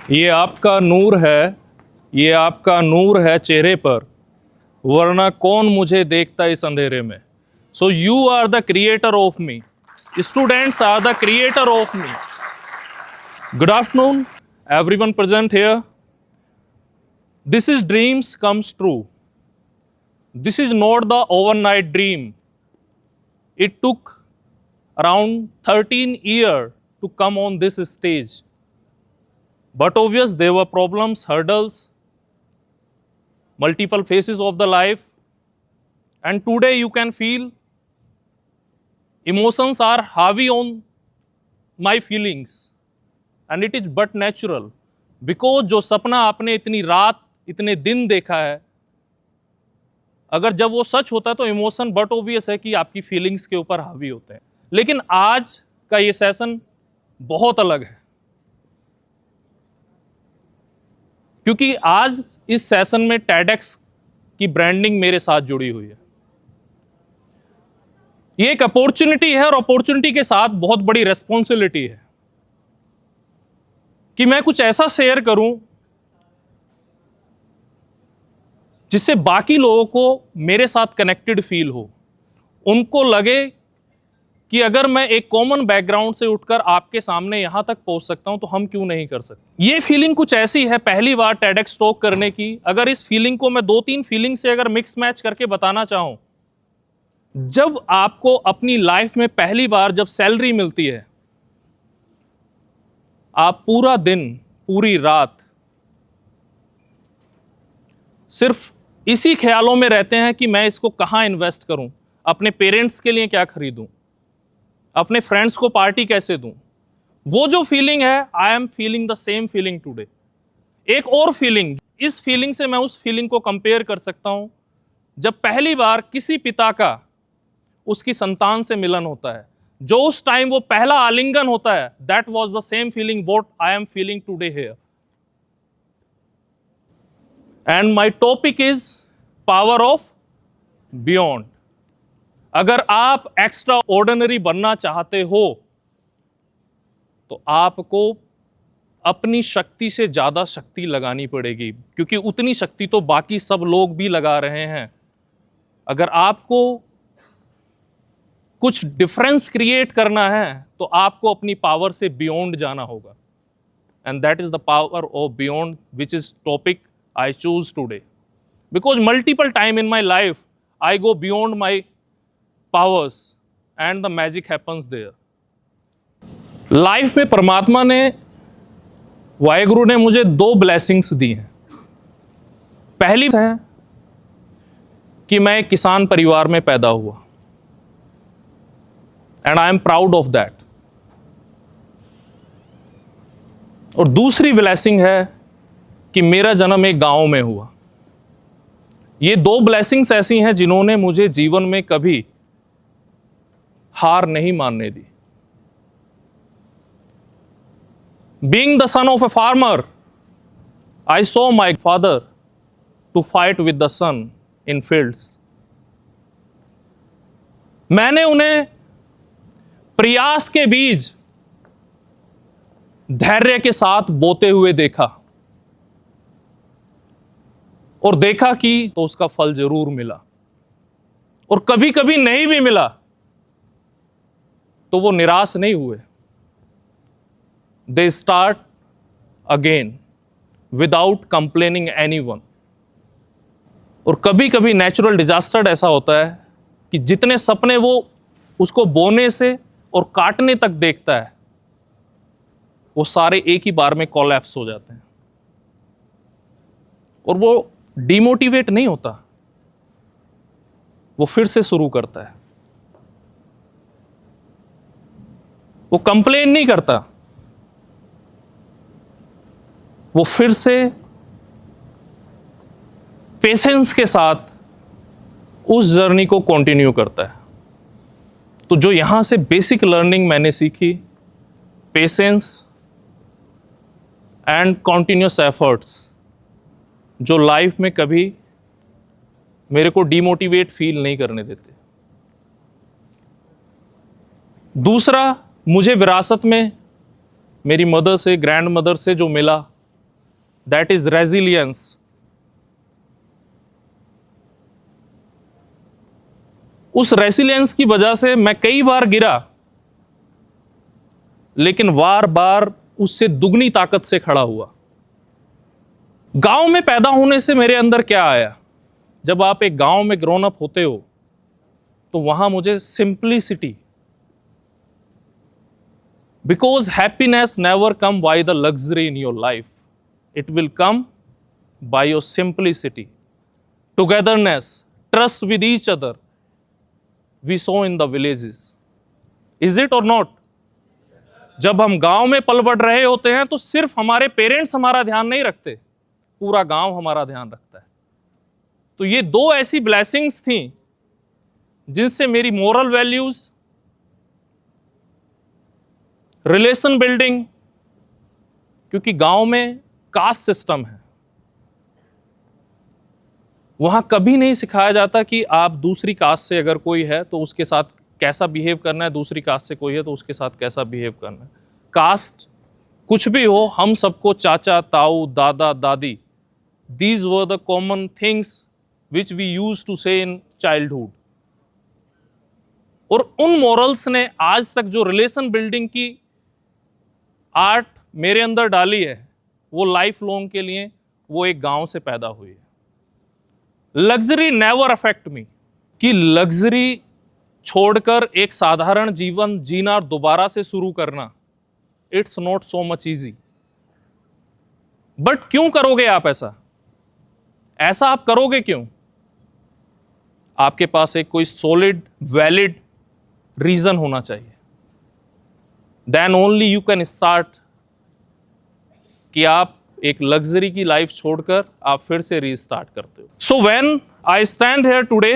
ये आपका नूर है, ये आपका नूर है चेहरे पर, वरना कौन मुझे देखता इस अंधेरे में। So you are the creator of me, students are the creator of me. Good afternoon everyone present here. This is dreams comes true. This is not the overnight dream. It took around 13 years to come on this stage. But obvious there were problems, hurdles, multiple phases of the life. And today you can feel emotions are heavy on my feelings. And it is but natural. Because जो सपना आपने इतनी रात इतने दिन देखा है, अगर जब वो सच होता है तो इमोशन बट ऑब्वियस है कि आपकी फीलिंग्स के ऊपर हावी होते हैं। लेकिन आज का ये सेशन बहुत अलग है, क्योंकि आज इस सेशन में TEDx की ब्रांडिंग मेरे साथ जुड़ी हुई है। ये एक अपॉर्चुनिटी है और अपॉर्चुनिटी के साथ बहुत बड़ी रेस्पॉन्सिबिलिटी है कि मैं कुछ ऐसा शेयर करूं जिससे बाकी लोगों को मेरे साथ कनेक्टेड फील हो, उनको लगे कि अगर मैं एक कॉमन बैकग्राउंड से उठकर आपके सामने यहां तक पहुंच सकता हूं तो हम क्यों नहीं कर सकते। ये फीलिंग कुछ ऐसी है, पहली बार TEDx टॉक करने की। अगर इस फीलिंग को मैं 2-3 फीलिंग से अगर मिक्स मैच करके बताना चाहूं, जब आपको अपनी लाइफ में पहली बार जब सैलरी मिलती है, आप पूरा दिन पूरी रात सिर्फ इसी ख्यालों में रहते हैं कि मैं इसको कहाँ इन्वेस्ट करूं, अपने पेरेंट्स के लिए क्या खरीदूं, अपने फ्रेंड्स को पार्टी कैसे दूं। वो जो फीलिंग है, I am feeling the same feeling today. एक और फीलिंग, इस फीलिंग से मैं उस फीलिंग को कंपेयर कर सकता हूं जब पहली बार किसी पिता का उसकी संतान से मिलन होता है, जो उस टाइम वो पहला आलिंगन होता है। That was the same feeling what I am feeling today here. And my topic is power of beyond. अगर आप एक्स्ट्रा ऑर्डिनरी बनना चाहते हो तो आपको अपनी शक्ति से ज्यादा शक्ति लगानी पड़ेगी, क्योंकि उतनी शक्ति तो बाकी सब लोग भी लगा रहे हैं। अगर आपको कुछ डिफरेंस क्रिएट करना है तो आपको अपनी पावर से बियॉन्ड जाना होगा। And that is the power of beyond which is topic I choose today, because multiple time in my life I go beyond my powers and the magic happens there. Life में परमात्मा ने, वाहेगुरु ने मुझे 2 blessings दी हैं। पहली है कि मैं एक किसान परिवार में पैदा हुआ and I am proud of that. और दूसरी ब्लेसिंग है कि मेरा जन्म एक गांव में हुआ। ये 2 ब्लेसिंग्स ऐसी हैं जिन्होंने मुझे जीवन में कभी हार नहीं मानने दी। Being the son of a farmer, I saw my father to fight with the sun in fields. मैंने उन्हें प्रयास के बीज धैर्य के साथ बोते हुए देखा और देखा कि तो उसका फल जरूर मिला, और कभी कभी नहीं भी मिला तो वो निराश नहीं हुए। They start again without complaining anyone. और कभी कभी नेचुरल डिजास्टर ऐसा होता है कि जितने सपने वो उसको बोने से और काटने तक देखता है, वो सारे एक ही बार में कोलैप्स हो जाते हैं। और वो डिमोटिवेट नहीं होता, वो फिर से शुरू करता है। वो कंप्लेन नहीं करता, वो फिर से पेशेंस के साथ उस जर्नी को कंटिन्यू करता है। तो जो यहां से बेसिक लर्निंग मैंने सीखी, पेशेंस एंड कॉन्टिन्यूस एफर्ट्स, जो लाइफ में कभी मेरे को डिमोटिवेट फील नहीं करने देते। दूसरा, मुझे विरासत में मेरी मदर से, ग्रैंड मदर से जो मिला, that is resilience. उस रेसिलियंस की वजह से मैं कई बार गिरा, लेकिन बार बार उससे दुगनी ताकत से खड़ा हुआ। गांव में पैदा होने से मेरे अंदर क्या आया? जब आप एक गांव में ग्रोन अप होते हो तो वहां मुझे simplicity, because happiness never come by the luxury in your life, it will come by your simplicity, togetherness, trust with each other, we saw in the villages. Is it और not? जब हम गांव में पल बढ़ रहे होते हैं तो सिर्फ हमारे पेरेंट्स हमारा ध्यान नहीं रखते, पूरा गांव हमारा ध्यान रखता है। तो ये दो ऐसी ब्लेसिंग्स थी जिनसे मेरी मोरल वैल्यूज, रिलेशन बिल्डिंग, क्योंकि गांव में कास्ट सिस्टम है, वहां कभी नहीं सिखाया जाता कि आप दूसरी कास्ट से अगर कोई है तो उसके साथ कैसा बिहेव करना है, दूसरी कास्ट से कोई है तो उसके साथ कैसा बिहेव करना है। कास्ट कुछ भी हो, हम सबको चाचा, ताऊ, दादा, दादी, these were the common things which we use to say in childhood. और उन मॉरल्स ने आज तक जो रिलेशन बिल्डिंग की आर्ट मेरे अंदर डाली है, वो लाइफ लॉन्ग के लिए वो एक गांव से पैदा हुई है। लग्जरी नेवर अफेक्ट मी, कि लग्जरी छोड़कर एक साधारण जीवन जीना दोबारा से शुरू करना, it's not so much easy. But क्यों करोगे आप ऐसा? ऐसा आप करोगे क्यों? आपके पास एक कोई सॉलिड वैलिड रीजन होना चाहिए। Then only you can start कि आप एक लग्जरी की लाइफ छोड़कर आप फिर से रीस्टार्ट करते हो। So when I stand here today,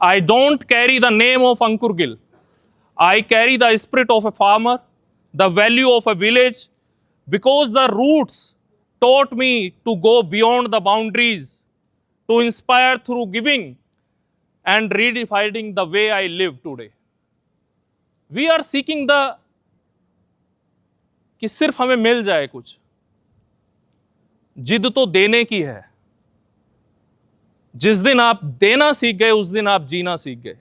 I don't carry the name of Ankur Gill. I carry the spirit of a farmer, the value of a village, because the roots taught me to go beyond the boundaries, to inspire through giving and redefining the way I live today. We are seeking the कि सिर्फ हमें मिल जाए कुछ, जिद तो देने की है। जिस दिन आप देना सीख गए उस दिन आप जीना सीख गए।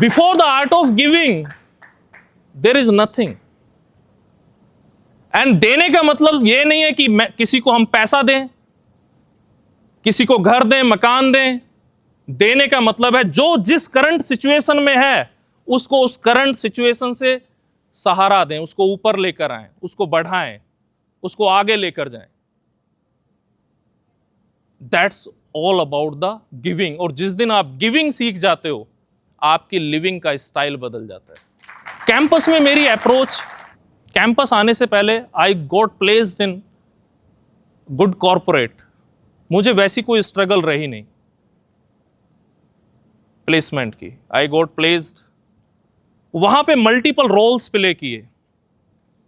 Before the art of giving their is nothing. And देने का मतलब यह नहीं है कि किसी को हम पैसा दें, किसी को घर दें, मकान दें। देने का मतलब है जो जिस करंट सिचुएशन में है उसको उस करंट सिचुएशन से सहारा दें, उसको ऊपर लेकर आएं, उसको बढ़ाएं, उसको आगे लेकर जाएं। That's all about the giving. और जिस दिन आप गिविंग सीख जाते हो, आपकी लिविंग का स्टाइल बदल जाता है। कैंपस में मेरी अप्रोच, कैंपस आने से पहले I got placed in good corporate. मुझे वैसी कोई स्ट्रगल रही नहीं प्लेसमेंट की। आई गॉट प्लेस्ड, वहां पे मल्टीपल रोल्स प्ले किए।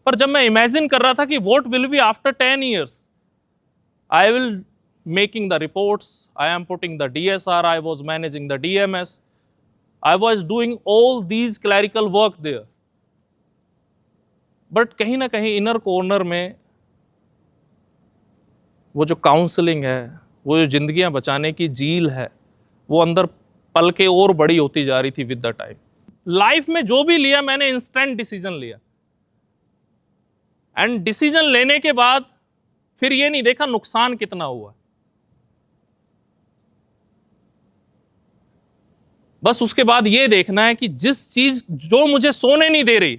पर जब मैं इमेजिन कर रहा था कि what will be after 10 years, I will making the reports, I am putting the DSR, I was managing the DMS, I was doing all these clerical work there. But कहीं ना कहीं इनर कॉर्नर में वो जो counselling है, वो जो जिंदगियां बचाने की झील है, वो अंदर पल के और बड़ी होती जा रही थी विद द टाइम। लाइफ में जो भी लिया मैंने इंस्टेंट डिसीजन लिया, एंड डिसीजन लेने के बाद फिर ये नहीं देखा नुकसान कितना हुआ। बस उसके बाद ये देखना है कि जिस चीज जो मुझे सोने नहीं दे रही,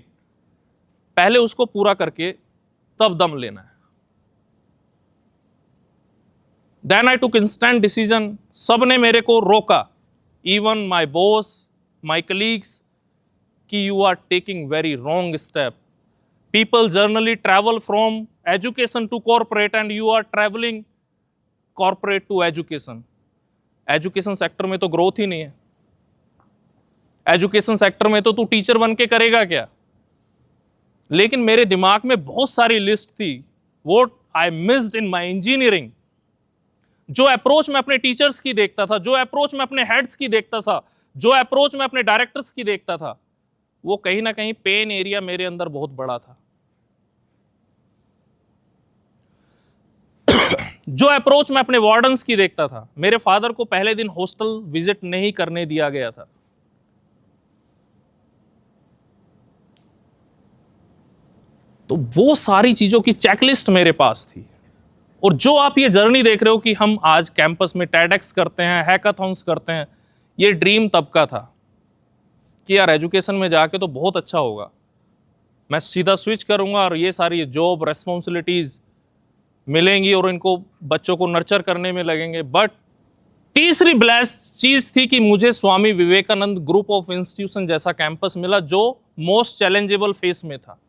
पहले उसको पूरा करके तब दम लेना है। Then I took instant decision. सब ने मेरे को रोका, even my boss, my colleagues, कि you are taking very wrong step. People generally travel from education to corporate and you are traveling corporate to education. Education sector में तो growth ही नहीं है। एजुकेशन सेक्टर में तो तू टीचर बन के करेगा क्या? लेकिन मेरे दिमाग में बहुत सारी लिस्ट थी, what I missed in my engineering. जो अप्रोच मैं अपने टीचर्स की देखता था, जो अप्रोच मैं अपने हेड्स की देखता था, जो अप्रोच मैं अपने डायरेक्टर्स की देखता था, वो कहीं ना कहीं पेन एरिया मेरे अंदर बहुत बड़ा था। जो अप्रोच मैं अपने वार्डन्स की देखता था, मेरे फादर को पहले दिन हॉस्टल विजिट नहीं करने दिया गया था। तो वो सारी चीजों की चेकलिस्ट मेरे पास थी। और जो आप ये जर्नी देख रहे हो कि हम आज कैंपस में टेडेक्स करते हैं, हैकाथॉन्स करते हैं, ये ड्रीम तब का था कि यार एजुकेशन में जाके तो बहुत अच्छा होगा, मैं सीधा स्विच करूंगा और ये सारी जॉब रेस्पॉन्सिबिलिटीज मिलेंगी और इनको बच्चों को नर्चर करने में लगेंगे। बट तीसरी ब्लेस चीज थी कि मुझे Swami Vivekananda group of institution जैसा कैंपस मिला जो मोस्ट चैलेंजेबल फेस में था।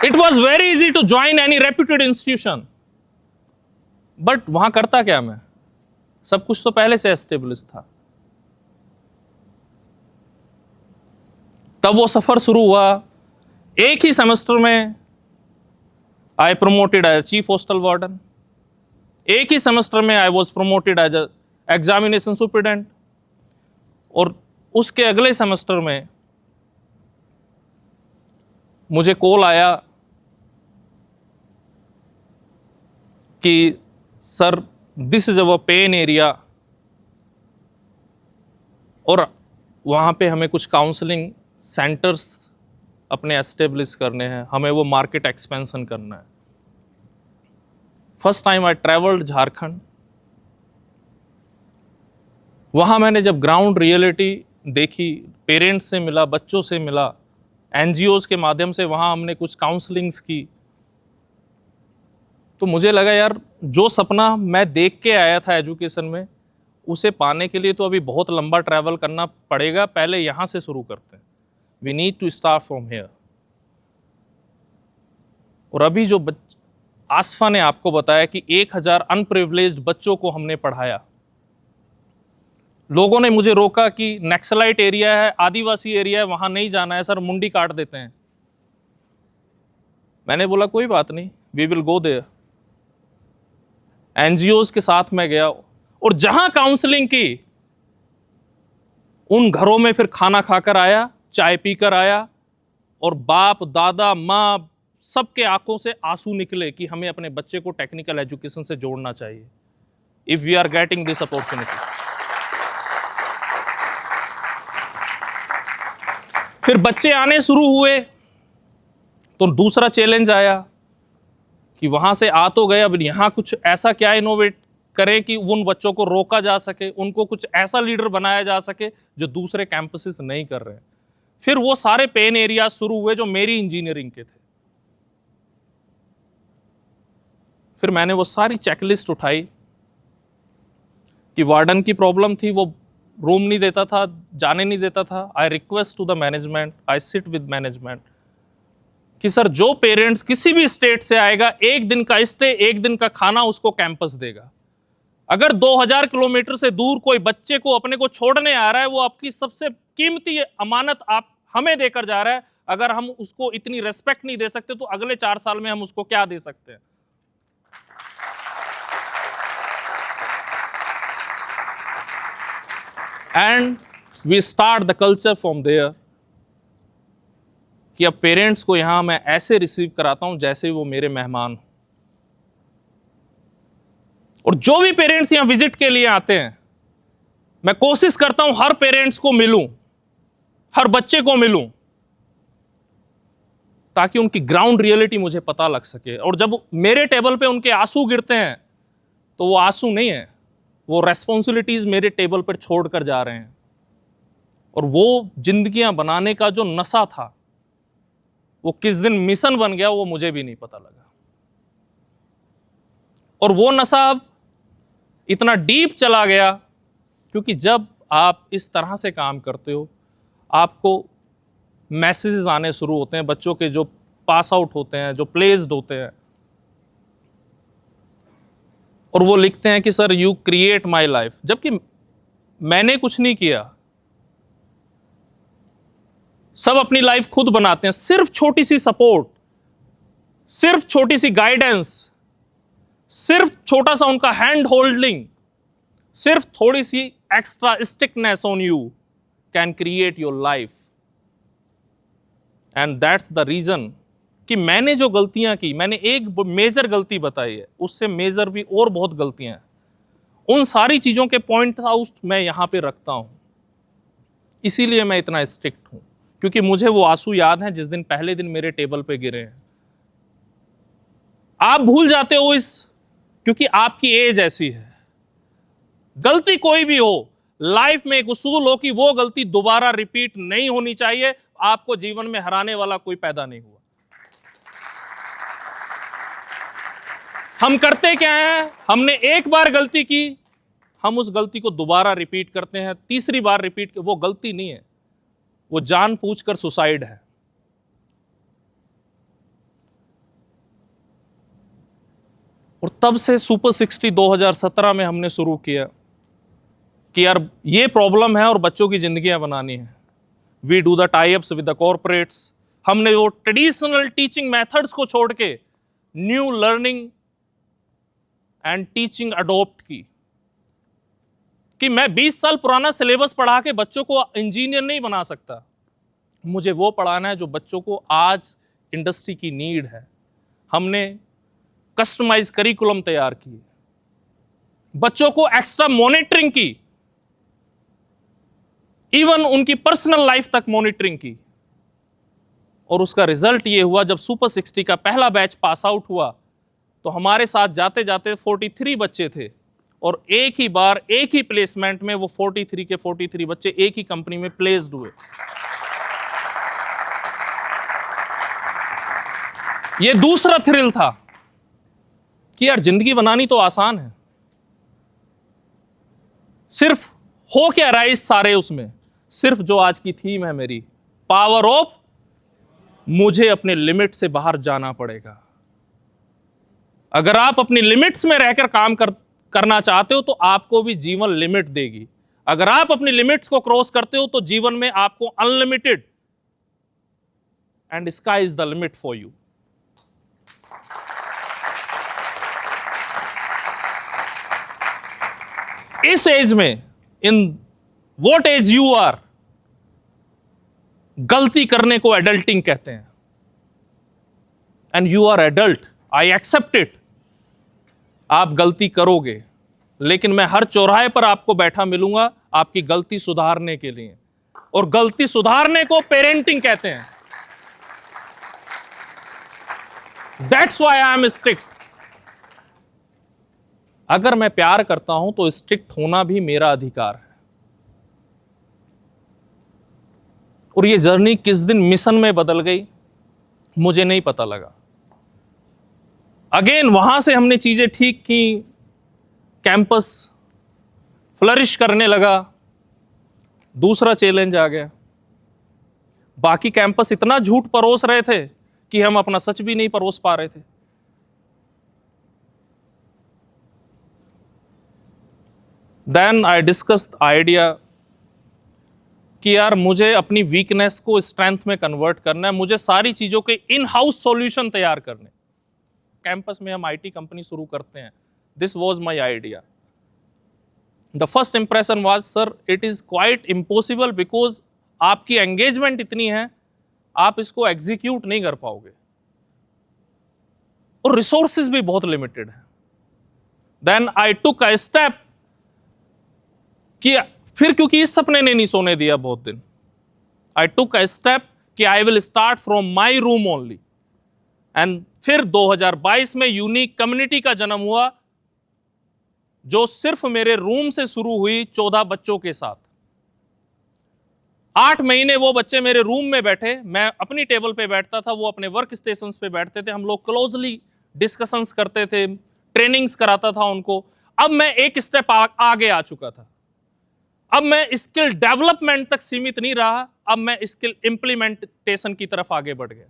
It was very easy to join any reputed institution, but वहां करता क्या मैं, सब कुछ तो पहले से एस्टेब्लिश था। तब वो सफर शुरू हुआ। एक ही सेमेस्टर में I promoted as chief hostel warden, एक ही सेमेस्टर में I was promoted as examination superintendent, और उसके अगले सेमेस्टर में मुझे कॉल आया कि sir this is our pen area, और वहाँ पे हमें कुछ काउंसलिंग सेंटर्स अपने एस्टेब्लिश करने हैं, हमें वो मार्केट एक्सपेंशन करना है। First time I travelled Jharkhand. वहाँ मैंने जब ग्राउंड रियलिटी देखी, पेरेंट्स से मिला, बच्चों से मिला, एनजीओज के माध्यम से वहाँ हमने कुछ काउंसलिंग्स की, तो मुझे लगा यार जो सपना मैं देख के आया था एजुकेशन में, उसे पाने के लिए तो अभी बहुत लंबा ट्रैवल करना पड़ेगा, पहले यहाँ से शुरू करते हैं। We need to start from here. और अभी जो आसफा ने आपको बताया कि 1000 अनप्रिविलेज्ड बच्चों को हमने पढ़ाया। लोगों ने मुझे रोका कि नक्सलाइट एरिया है, आदिवासी एरिया है, वहां नहीं जाना है सर, मुंडी काट देते हैं। मैंने बोला कोई बात नहीं, we will go there. NGOs के साथ मैं गया और जहां काउंसलिंग की, उन घरों में फिर खाना खाकर आया, चाय पीकर आया, और बाप दादा माँ सबके आंखों से आंसू निकले कि हमें अपने बच्चे को टेक्निकल एजुकेशन से जोड़ना चाहिए, if we are getting this opportunity. फिर बच्चे आने शुरू हुए तो दूसरा चैलेंज आया कि वहां से आ तो गए, अब यहां कुछ ऐसा क्या इनोवेट करें कि उन बच्चों को रोका जा सके, उनको कुछ ऐसा लीडर बनाया जा सके जो दूसरे कैंपसेस नहीं कर रहे हैं। फिर वो सारे पेन एरिया शुरू हुए जो मेरी इंजीनियरिंग के थे। फिर मैंने वो सारी चेकलिस्ट उठाई कि वार्डन की प्रॉब्लम थी, वो रूम नहीं देता था, जाने नहीं देता था। I request to the management, I sit with management कि सर जो पेरेंट्स किसी भी स्टेट से आएगा, एक दिन का स्टे, एक दिन का खाना उसको कैंपस देगा। अगर 2000 किलोमीटर से दूर कोई बच्चे को अपने को छोड़ने आ रहा है, वो आपकी सबसे कीमती अमानत आप हमें देकर जा रहा है। अगर हम उसको इतनी रेस्पेक्ट नहीं दे सकते तो अगले 4 साल में हम उसको क्या दे सकते हैं। And we start the culture from there कि अब पेरेंट्स को यहां मैं ऐसे रिसीव कराता हूं जैसे वो मेरे मेहमान हो। और जो भी पेरेंट्स यहां विजिट के लिए आते हैं, मैं कोशिश करता हूं हर पेरेंट्स को मिलूं, हर बच्चे को मिलूं, ताकि उनकी ग्राउंड रियलिटी मुझे पता लग सके। और जब मेरे टेबल पे उनके आंसू गिरते हैं तो वो आंसू नहीं है, वो रेस्पॉन्सिबिलिटीज मेरे टेबल पर छोड़कर जा रहे हैं। और वो जिंदगियां बनाने का जो नशा था, वो किस दिन मिशन बन गया वो मुझे भी नहीं पता लगा। और वो नशा अब इतना डीप चला गया क्योंकि जब आप इस तरह से काम करते हो, आपको मैसेजेस आने शुरू होते हैं बच्चों के जो पास आउट होते हैं, जो प्लेस्ड होते हैं, और वो लिखते हैं कि sir you create my life, जबकि मैंने कुछ नहीं किया। सब अपनी लाइफ खुद बनाते हैं। सिर्फ छोटी सी सपोर्ट, सिर्फ छोटी सी गाइडेंस, सिर्फ छोटा सा उनका हैंड होल्डिंग, सिर्फ थोड़ी सी extra stickiness on you can create your life. And that's the reason कि मैंने जो गलतियां की, मैंने एक मेजर गलती बताई है, उससे मेजर भी और बहुत गलतियां हैं। उन सारी चीजों के पॉइंट आउट मैं यहां पे रखता हूं। इसीलिए मैं इतना स्ट्रिक्ट हूं, क्योंकि मुझे वो आंसू याद हैं जिस दिन पहले दिन मेरे टेबल पे गिरे हैं। आप भूल जाते हो क्योंकि आपकी एज ऐसी है। गलती कोई भी हो, लाइफ में एक उसूल हो कि वो गलती दोबारा रिपीट नहीं होनी चाहिए। आपको जीवन में हराने वाला कोई पैदा नहीं हुआ। हम करते क्या है, हमने एक बार गलती की, हम उस गलती को दोबारा रिपीट करते हैं, तीसरी बार रिपीट। वो गलती नहीं है, वो जानबूझकर सुसाइड है। और तब से सुपर 60 2017 में हमने शुरू किया कि यार ये प्रॉब्लम है और बच्चों की जिंदगियां बनानी है। We do the tie ups with the corporates. हमने वो ट्रेडिशनल टीचिंग मेथड्स को छोड़ के new learning and teaching adopt की कि मैं 20 साल पुराना सिलेबस पढ़ा के बच्चों को इंजीनियर नहीं बना सकता। मुझे वो पढ़ाना है जो बच्चों को आज इंडस्ट्री की नीड है। हमने कस्टमाइज करिकुलम तैयार किए, बच्चों को एक्स्ट्रा मॉनिटरिंग की, इवन उनकी पर्सनल लाइफ तक मॉनिटरिंग की। और उसका रिजल्ट ये हुआ, जब सुपर 60 का पहला बैच पास आउट हुआ तो हमारे साथ जाते जाते 43 बच्चे थे, और एक ही बार एक ही प्लेसमेंट में वो 43 के 43 बच्चे एक ही कंपनी में प्लेस्ड हुए। ये दूसरा थ्रिल था कि यार जिंदगी बनानी तो आसान है, सिर्फ हो क्या रहा है इस सारे उसमें, सिर्फ जो आज की थीम है मेरी, पावर ऑफ, मुझे अपने लिमिट से बाहर जाना पड़ेगा। अगर आप अपनी लिमिट्स में रहकर काम करना चाहते हो तो आपको भी जीवन लिमिट देगी। अगर आप अपनी लिमिट्स को क्रॉस करते हो तो जीवन में आपको unlimited and sky is the limit for you. इस एज में, in what age you are, गलती करने को एडल्टिंग कहते हैं। And you are adult, I accept it. आप गलती करोगे, लेकिन मैं हर चौराहे पर आपको बैठा मिलूंगा आपकी गलती सुधारने के लिए, और गलती सुधारने को पेरेंटिंग कहते हैं। That's why I am strict. अगर मैं प्यार करता हूं तो स्ट्रिक्ट होना भी मेरा अधिकार है। और ये जर्नी किस दिन मिशन में बदल गई मुझे नहीं पता लगा। अगेन वहां से हमने चीजें ठीक की, कैंपस फ्लरिश करने लगा, दूसरा चैलेंज आ गया। बाकी कैंपस इतना झूठ परोस रहे थे कि हम अपना सच भी नहीं परोस पा रहे थे। देन आई डिस्कस्ड आइडिया कि यार मुझे अपनी वीकनेस को स्ट्रेंथ में कन्वर्ट करना है, मुझे सारी चीजों के इन हाउस सॉल्यूशन तैयार करने। कैंपस में हम आईटी कंपनी शुरू करते हैं, this was my idea. The first impression was, sir it is quite impossible, because आपकी एंगेजमेंट इतनी है, आप इसको एग्जीक्यूट नहीं कर पाओगे, और रिसोर्सेज भी बहुत लिमिटेड है। Then I took a step कि फिर, क्योंकि इस सपने ने नहीं सोने दिया बहुत दिन, आई टुक अ स्टेप कि I will start from my room only. And फिर 2022 में यूनिक कम्युनिटी का जन्म हुआ, जो सिर्फ मेरे रूम से शुरू हुई 14 बच्चों के साथ। 8 महीने वो बच्चे मेरे रूम में बैठे, मैं अपनी टेबल पे बैठता था, वो अपने वर्क स्टेशन पे बैठते थे, हम लोग क्लोजली डिस्कशंस करते थे, ट्रेनिंग्स कराता था उनको। अब मैं एक स्टेप आगे आ चुका था। अब मैं स्किल डेवलपमेंट तक सीमित नहीं रहा, अब मैं स्किल इंप्लीमेंटेशन की तरफ आगे बढ़ गया।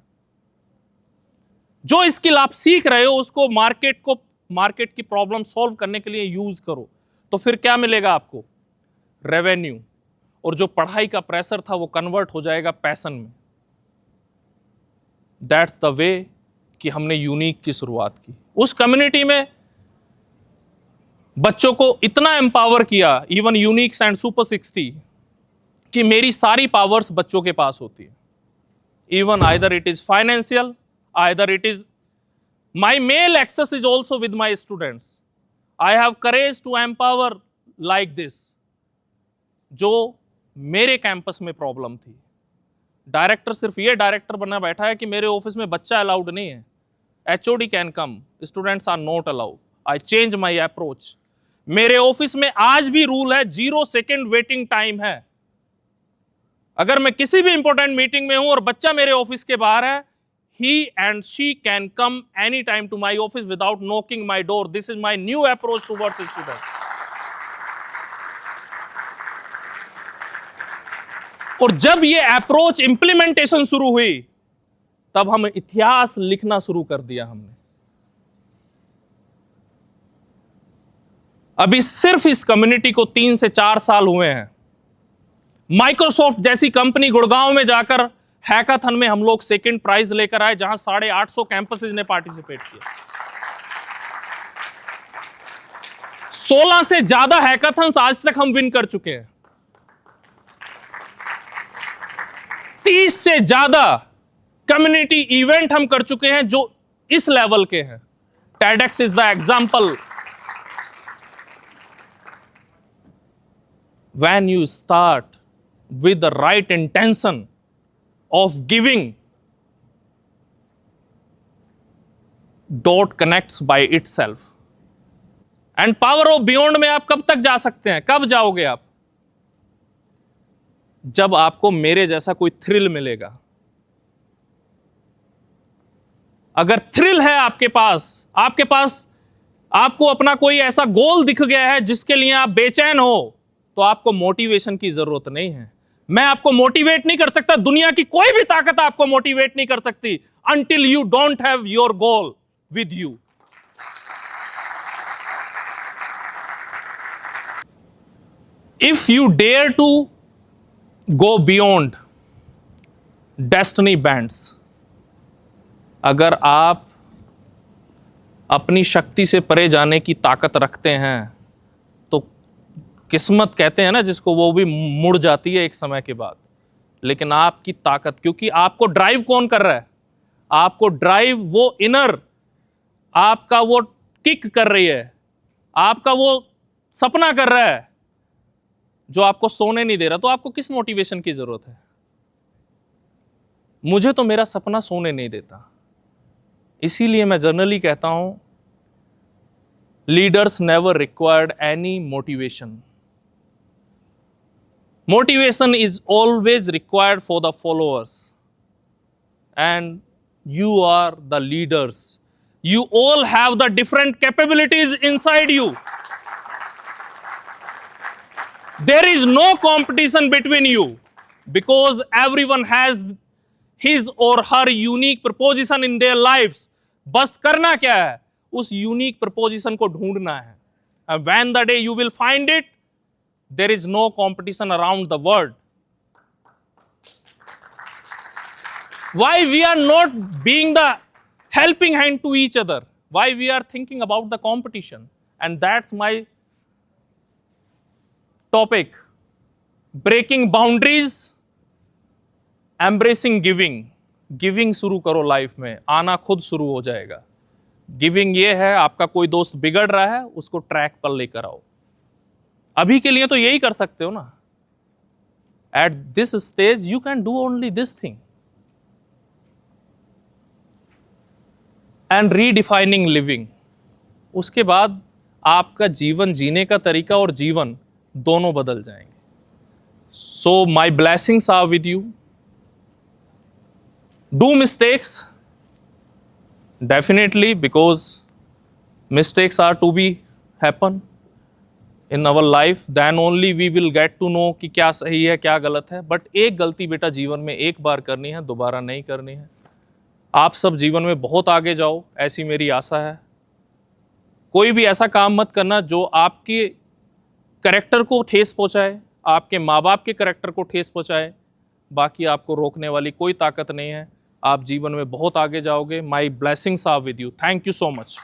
जो स्किल आप सीख रहे हो उसको मार्केट की प्रॉब्लम सॉल्व करने के लिए यूज करो, तो फिर क्या मिलेगा आपको? रेवेन्यू। और जो पढ़ाई का प्रेशर था वो कन्वर्ट हो जाएगा पैशन में। दैट्स द वे कि हमने यूनिक की शुरुआत की। उस कम्युनिटी में बच्चों को इतना एम्पावर किया, इवन यूनिक्स एंड सुपर 60, कि मेरी सारी पावर्स बच्चों के पास होती है. Even either it is financial, either it is my mail access is also with my students. I have courage to empower like this. जो मेरे कैंपस में प्रॉब्लम थी, डायरेक्टर सिर्फ ये डायरेक्टर बना बैठा है कि मेरे ऑफिस में बच्चा अलाउड नहीं है. HOD can come, students are not allowed. I change my approach. मेरे ऑफिस में आज भी रूल है, 0 सेकेंड वेटिंग टाइम है. अगर मैं किसी भी इंपॉर्टेंट मीटिंग में हूं और बच्चा मेरे ऑफिस के बाहर है, he and she can come anytime to my office without knocking my door. This is my new approach towards students. और जब ये अप्रोच इंप्लीमेंटेशन शुरू हुई, तब हम इतिहास लिखना शुरू कर दिया हमने. अभी सिर्फ इस कम्युनिटी को 3 से 4 साल हुए हैं. माइक्रोसॉफ्ट जैसी कंपनी गुड़गांव में जाकर हैकाथन में हम लोग सेकंड प्राइज लेकर आए, जहां 850 कैंपसेस ने पार्टिसिपेट किया. 16 से ज्यादा हैकाथन्स आज तक हम विन कर चुके हैं. 30 से ज्यादा कम्युनिटी इवेंट हम कर चुके हैं जो इस लेवल के हैं. TEDx is the example. When you start with the right intention of giving, dot connects by itself. And power of beyond में आप कब तक जा सकते हैं? कब जाओगे आप? जब आपको मेरे जैसा कोई थ्रिल मिलेगा. अगर थ्रिल है आपके पास आपको अपना कोई ऐसा गोल दिख गया है जिसके लिए आप बेचैन हो, तो आपको मोटिवेशन की जरूरत नहीं है. मैं आपको मोटिवेट नहीं कर सकता, दुनिया की कोई भी ताकत आपको मोटिवेट नहीं कर सकती until you don't have your goal with you. If you dare to go beyond destiny bands, अगर आप अपनी शक्ति से परे जाने की ताकत रखते हैं, तो किस्मत कहते हैं ना जिसको, वो भी मुड़ जाती है एक समय के बाद. लेकिन आपकी ताकत, क्योंकि आपको ड्राइव कौन कर रहा है? आपको ड्राइव वो इनर आपका वो किक कर रही है, आपका वो सपना कर रहा है जो आपको सोने नहीं दे रहा. तो आपको किस मोटिवेशन की जरूरत है? मुझे तो मेरा सपना सोने नहीं देता. इसीलिए मैं जनरली कहता हूं, leaders never required any motivation. Motivation is always required for the followers, and you are the leaders. You all have the different capabilities inside you. There is no competition between you, because everyone has his or her unique proposition in their lives. बस करना क्या है? उस unique proposition को ढूंढना है. And when the day you will find it, there is no competition around the world. Why we are not being the helping hand to each other? Why we are thinking about the competition? And that's my topic. Breaking boundaries, embracing giving. Giving शुरू करो life में, आना खुद शुरू हो जाएगा. Giving ये है, आपका कोई दोस्त बिगड़ रहा है, उसको ट्रैक पर लेकर आओ. अभी के लिए तो यही कर सकते हो ना. At this stage you can do only this thing. And redefining living. उसके बाद आपका जीवन जीने का तरीका और जीवन दोनों बदल जाएंगे. So my blessings are with you. Do mistakes, definitely, because mistakes are to be happen in our life, then only we will get to know कि क्या सही है क्या गलत है. बट एक गलती बेटा जीवन में एक बार करनी है, दोबारा नहीं करनी है. आप सब जीवन में बहुत आगे जाओ, ऐसी मेरी आशा है. कोई भी ऐसा काम मत करना जो आपके कैरेक्टर को ठेस पहुंचाए, आपके माँ बाप के कैरेक्टर को ठेस पहुंचाए. बाकी आपको रोकने वाली कोई ताकत नहीं है. आप जीवन में बहुत आगे जाओगे. My blessings are with you. Thank you so much.